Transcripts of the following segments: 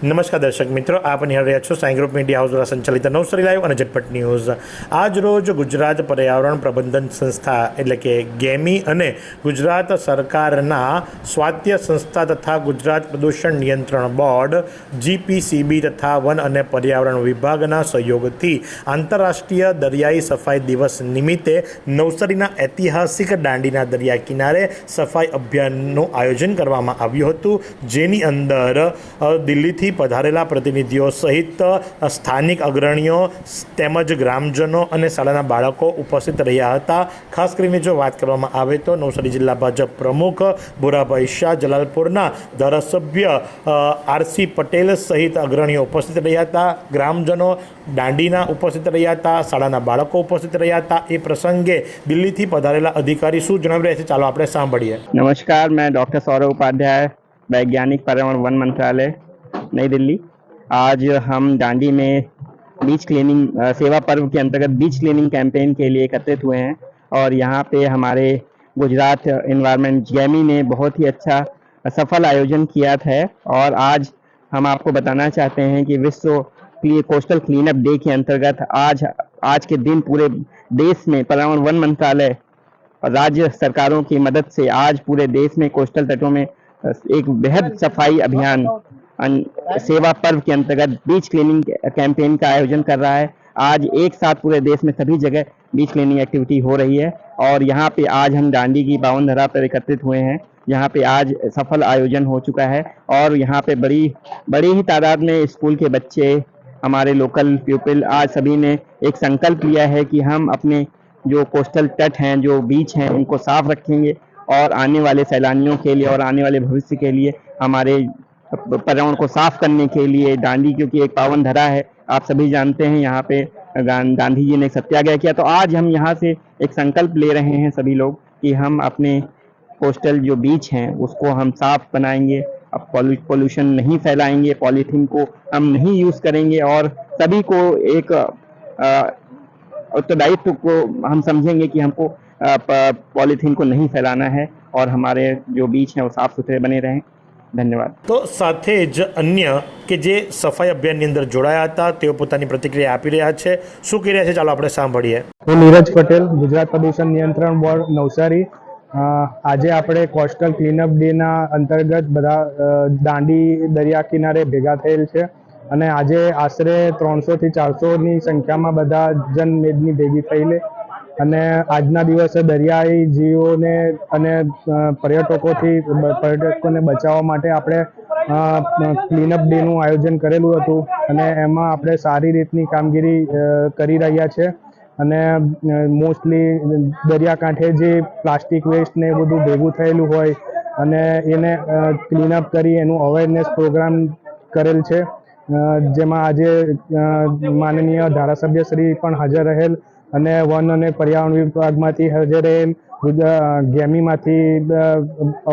નમસ્કાર દર્શક મિત્રો, આપ નિહાળી રહ્યા છો સાઈ ગ્રુપ મીડિયા હાઉસ દ્વારા સંચાલિત નવસારી લાઈવ અને ઝટપટ ન્યૂઝ। આજ રોજ ગુજરાત પર્યાવરણ પ્રબંધન સંસ્થા એટલે કે ગેમી અને ગુજરાત સરકારના સ્વાયત્ત સંસ્થા તથા ગુજરાત પ્રદૂષણ નિયંત્રણ બોર્ડ GPCB તથા વન અને પર્યાવરણ વિભાગના સહયોગથી આંતરરાષ્ટ્રીય દરિયાઈ સફાઈ દિવસ નિમિત્તે નવસારીના ઐતિહાસિક દાંડીના દરિયા કિનારે સફાઈ અભિયાનનું આયોજન કરવામાં આવ્યું હતું, જેની અંદર દિલ્હીથી પધારેલા પ્રતિનિધિઓ સહિત સ્થાનિક અગ્રણીઓ તેમજ ગ્રામજનો અને શાળાના બાળકો ઉપસ્થિત રહ્યા હતા। ખાસ કરીને જો વાત કરવામાં આવે તો નવસારી જિલ્લા ભાજપ પ્રમુખ ભુરાભાઈ શાહ, જલાલપુરના ધારાસભ્ય RC પટેલ સહિત અગ્રણીઓ ઉપસ્થિત રહ્યા હતા। ગ્રામજનો દાંડીના ઉપસ્થિત રહ્યા હતા, શાળાના બાળકો ઉપસ્થિત રહ્યા હતા। એ પ્રસંગે દિલ્હીથી પધારેલા અધિકારી શું જણાવી રહ્યા છે, ચાલો આપણે સાંભળીએ। नमस्कार, मैं डॉक्टर सौरभ उपाध्याय, वैज्ञानिक पर्यावरण वन मंत्रालय नई दिल्ली। आज हम दांडी में बीच क्लीनिंग सेवा पर्व के अंतर्गत बीच क्लीनिंग कैंपेन के लिए एकत्रित हुए हैं और यहाँ पे हमारे गुजरात एनवायरनमेंट गैमी ने बहुत ही अच्छा सफल आयोजन किया था और आज हम आपको बताना चाहते हैं कि विश्व कोस्टल क्लीनअप डे के अंतर्गत आज के दिन पूरे देश में पर्यावरण वन मंत्रालय और राज्य सरकारों की मदद से आज पूरे देश में कोस्टल तटों में एक बेहद सफाई अभियान सेवा पर्व के अंतर्गत बीच क्लीनिंग कैंपेन का आयोजन कर रहा है। आज एक साथ पूरे देश में सभी जगह बीच क्लीनिंग एक्टिविटी हो रही है और यहाँ पे आज हम दांडी की पावन धरा पर एकत्रित हुए हैं। यहाँ पे आज सफल आयोजन हो चुका है और यहाँ पे बड़ी ही तादाद में स्कूल के बच्चे, हमारे लोकल पीपल, आज सभी ने एक संकल्प लिया है कि हम अपने जो कोस्टल तट हैं, जो बीच हैं, उनको साफ रखेंगे और आने वाले सैलानियों के लिए और आने वाले भविष्य के लिए हमारे पर्यावरण को साफ करने के लिए दांडी, क्योंकि एक पावन धरा है, आप सभी जानते हैं, यहाँ पे गांधी जी ने सत्याग्रह किया। तो आज हम यहाँ से एक संकल्प ले रहे हैं सभी लोग कि हम अपने कोस्टल जो बीच हैं उसको हम साफ बनाएंगे, अब पोल्यूशन नहीं फैलाएंगे, पॉलीथीन को हम नहीं यूज करेंगे और सभी को एक उत्तरदायित्व को हम समझेंगे कि हमको पॉलीथीन को नहीं फैलाना है और हमारे जो बीच हैं वो साफ सुथरे बने रहें। धन्यवाद। तो સાથે જ અન્ય કે જે સફાઈ અભિયાનની અંદર જોડાયા હતા તેઓ પોતાની પ્રતિક્રિયા આપી રહ્યા છે। શું કહી રહ્યા છે, ચાલો આપણે સાંભળીએ। હું નીરજ પટેલ, ગુજરાત પ્રદૂષણ નિયંત્રણ બોર્ડ નવસારી। આજે આપણે કોસ્ટલ ક્લીનઅપ ડેના અંતર્ગત બધા દાંડી દરિયા કિનારે ભેગા થયેલ છે અને આજે આશરે 300 થી 400ની સંખ્યામાં બધા જનમેદની ભેગી થયેલી અને આજના દિવસે દરિયાઈ જીવોને અને પર્યટકોને બચાવવા માટે આપણે ક્લીનઅપ ડેનું આયોજન કરેલું હતું અને એમાં આપણે સારી રીતની કામગીરી કરી રહ્યા છે અને મોસ્ટલી દરિયાકાંઠે જે પ્લાસ્ટિક વેસ્ટ ને બધું ભેગું થયેલું હોય અને એને ક્લીનઅપ કરી એનું અવેરનેસ પ્રોગ્રામ કરેલ છે, જેમાં આજે માનનીય ધારાસભ્યશ્રી પણ હાજર રહેલ અને વન અને પર્યાવરણ વિભાગમાંથી હાજર રહેલ, ગેમીમાંથી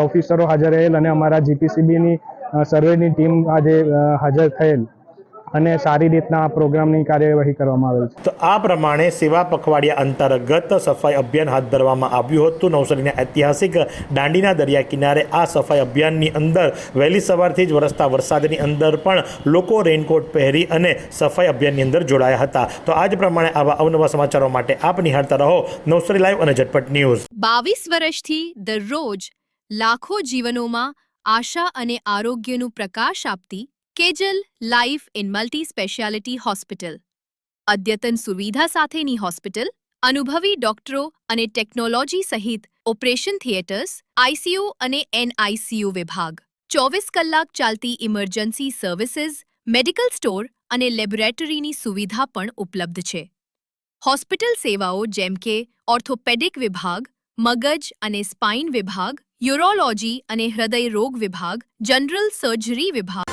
ઓફિસરો હાજર રહેલ અને અમારા GPCBની સર્વેની ટીમ આજે હાજર થયેલ અને સારી રીતના આ પ્રોગ્રામની કાર્યવાહી કરવામાં આવેલ છે। તો આ પ્રમાણે સેવા પખવાડિયા અંતર્ગત સફાઈ અભિયાન હાથ ધરવામાં આવ્યું હતું। નવસારીના ઐતિહાસિક દાંડીના દરિયા કિનારે આ સફાઈ અભિયાનની અંદર વહેલી સવારથી જ વરસતા વરસાદની અંદર પણ લોકો રેનકોટ પહેરી અને સફાઈ અભિયાનની અંદર જોડાયા હતા। તો આ જ પ્રમાણે આવા અવનવા સમાચારો માટે આપ નિહાળતા રહો નવસારી લાઈવ અને ઝટપટ ન્યૂઝ। 22 વર્ષથી દરરોજ લાખો જીવનોમાં આશા અને આરોગ્યનું પ્રકાશ આપતી Kejal life in multi speciality hospital, અદ્યતન સુવિધા સાથેની હોસ્પિટલ, અનુભવી ડોક્ટરો અને ટેકનોલોજી સહિત ઓપરેશન થિયેટર્સ, ICU અને NICU વિભાગ, 24 કલાક ચાલતી ઇમરજન્સી સર્વિસીસ, મેડિકલ સ્ટોર અને લેબોરેટરીની સુવિધા પણ ઉપલબ્ધ છે। હોસ્પિટલ સેવાઓ જેમ કે ઓર્થોપેડિક વિભાગ, મગજ અને સ્પાઇન વિભાગ, યુરોલોજી અને હૃદય રોગ વિભાગ, જનરલ સર્જરી વિભાગ